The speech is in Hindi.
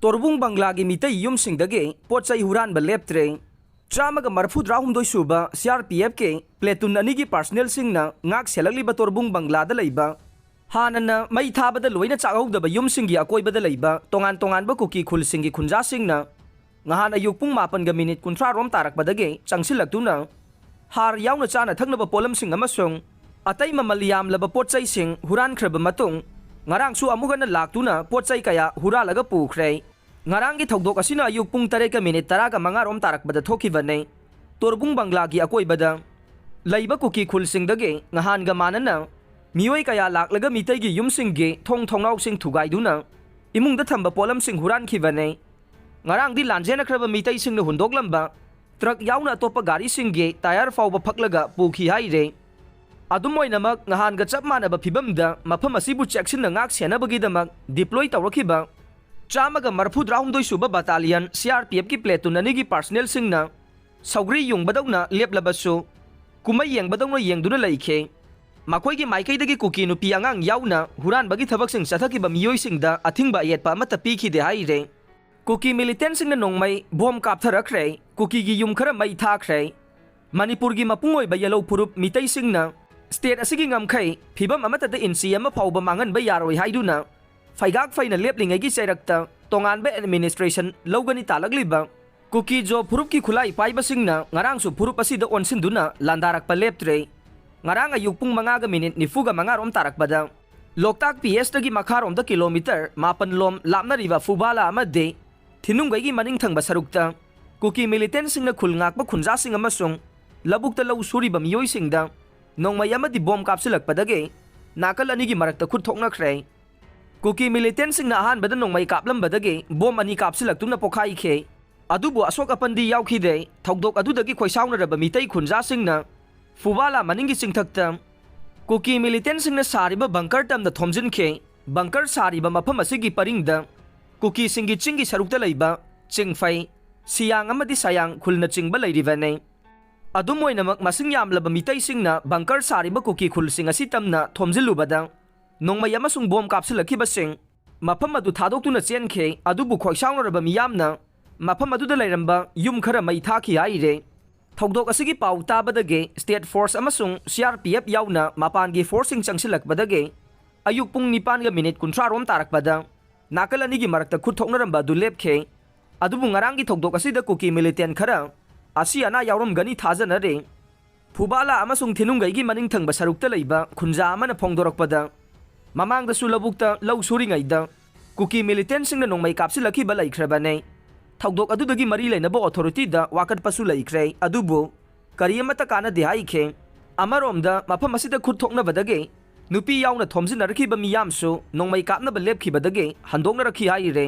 तोरबुंग बंगलागी मितै युमसिंगदगे पोचै हुरानबा लेप्त्रे चामगा मरफुद्रा हुमदोय सुबा CRPF के प्लेटून अनिगी पर्सनल सिंगना ngak सेलगलिबा तोरबुंग बंगलादा लैबा हानना मई थाबदा लोइना चागौदबा युमसिंगी अकोइबदा लैबा तोंगान तोंगानबा cookie खुलसिंगी खुंजासिंगना ngahana yukpung mapan ga minute kuntra rom tarakbadage changsilaktuna har yauna chana thaknaba polamsing amasung atai mamaliyam laba potchai sing huran khraba matung ngarang su amugana laktuna potchai kaya huralaga pukhre ngarang gi thokdok asina yukpung 3 ka minute 10 ka manga rom tarakbada thokibane torbung bangla gi akoibada laiba kuki khulsing dage ngahan ga manana mioi kaya laklaga mitai gi yumsing ge thong thongnau sing thugaiduna imungda thamba polamsing huran khibane ngarang di lanjena khraba mitai singna hundoklamaba truck yauna topa gari singge tire fawba phaklaga pukhi haire adumoinamak ngahan ga chap manaba phibamda mafam asibu checksin na ngak senabagi damak deploy tawrakhiba chamaga marfudra humdoi suba battalion CRPF ki platoon ani gi personnel singna saugri yungbadawna leplabasu kumai yengbadawna yengduna laikhe makoi gi maikai dagi kuki nupi angang yauna huran bagi thabak sing sathakiba miyoi singda athingba yetpa amata pikhi de haire Kuki militant सिंह नोंगमई बॉम कापथरख्रे कुकी की युम खरा मई थाख्रे मणिपुर की मपुंग येलो फुरुप मितई सिंह स्टेट असिगी ngमखै फिबम अमतद इंसी अमा फाउब मांगनबा यारोय हाइदुना फाइगाक फाइन लेपलिंगै की चैरक्ता तोंगानबा एडमिनिस्ट्रेशन लौगनी तालगलिबा कुकी जो फुरुप की खुलाई पाइबा सिंह ngarang su फुरुप असिद ओनसिनदुना लांदारकपा लेपत्रे ngarang ayuk pung 5 ga minute 45 rom tarakbada loktak PS tagi makharom da kilometer 8 lom lapnariba fubala amade थिनुंगैगी मनिंग थंगबा सरुक्ता कुकी मिलिटेंट सिंगना खुलंगाकबा खुंजा सिंग अमसुंग लबुक्ता लौ सुरिबा मियोई सिंगदा नोंगमय अमदि बॉम कापसिलकपदगे नाकल अनिगी मरक्ता खुद थोकनख्रे कुकी मिलिटेंट सिंगना अहानबदा नोंगमय कापलंबदगे बॉम अनि कापसिलक्तुना पोखाइखे अदुबु अशोक अपंदी यावखिदे थौदोक अदुदगी खोइसाउनरबा मितै खुंजा सिंगना फुबाला मनिंगी सिंगथक्ता कुकी मिलिटेंट सिंगना सारिबा बंकर तमदा थोमजिनखे बंकर सारिबा मफम असिगी परिंगदा कुकी सिंगी चिंगी सरुक्ता लैबा चिंगफै सियांग अमदि सायांग खुलना चिंगबा लैरिबने अदुमोइनमक मसिंग यामलबा मितै सिंगना बंकर सारिबा कुकी खुलसिंग असि तमना थोमजिलुबदा नोंगमय अमसुंग बॉम कापसिलखिबा सिंग मफम अदु थादोक्तुना चेनखे अदुबु खोइसाउनरबा मियामना मफम अदुदा लैरंबा युम खरा मै थाखि हाइरे थौदोक असिगी पाउ ताबदगे स्टेट फोर्स अमसुंग CRPF याउना मापानगी फोर्सिंग चंगसिलकबदगे अयुक पुंग 9 ga minute 30 rom tarakbada नाकल अनिगी मरक्ता खुद थोकनरंबा दु लेपखे अदुबु ngarang gi थौदोक असिदा कुकी मिलिटेंट खरा असि अना यावरम गनी थाजनरे फुबाला अमसुंग थिनुंगै gi मनिंग थंगबा सरुक्ता लैबा खुंजा अमना फोंगदोरकपदा ममांगदा सुलबुक्ता लौ सुरिङैदा कुकी मिलिटेंट सिंगना नोंमै कापसिलखिबा लैख्रबाने थौदोक अदुदगी मरी लैनबा अथॉरिटी दा वाकट पसु लैख्रे अदुबु करियमता काना देहाइखे अमरोमदा मफम असिदा खुद थोकनबदगे नुपी याउना थोमजिनरखिबा मियामसु नोंमै कापनबा लेपखिबदगे हंदोकनरखि हाइरे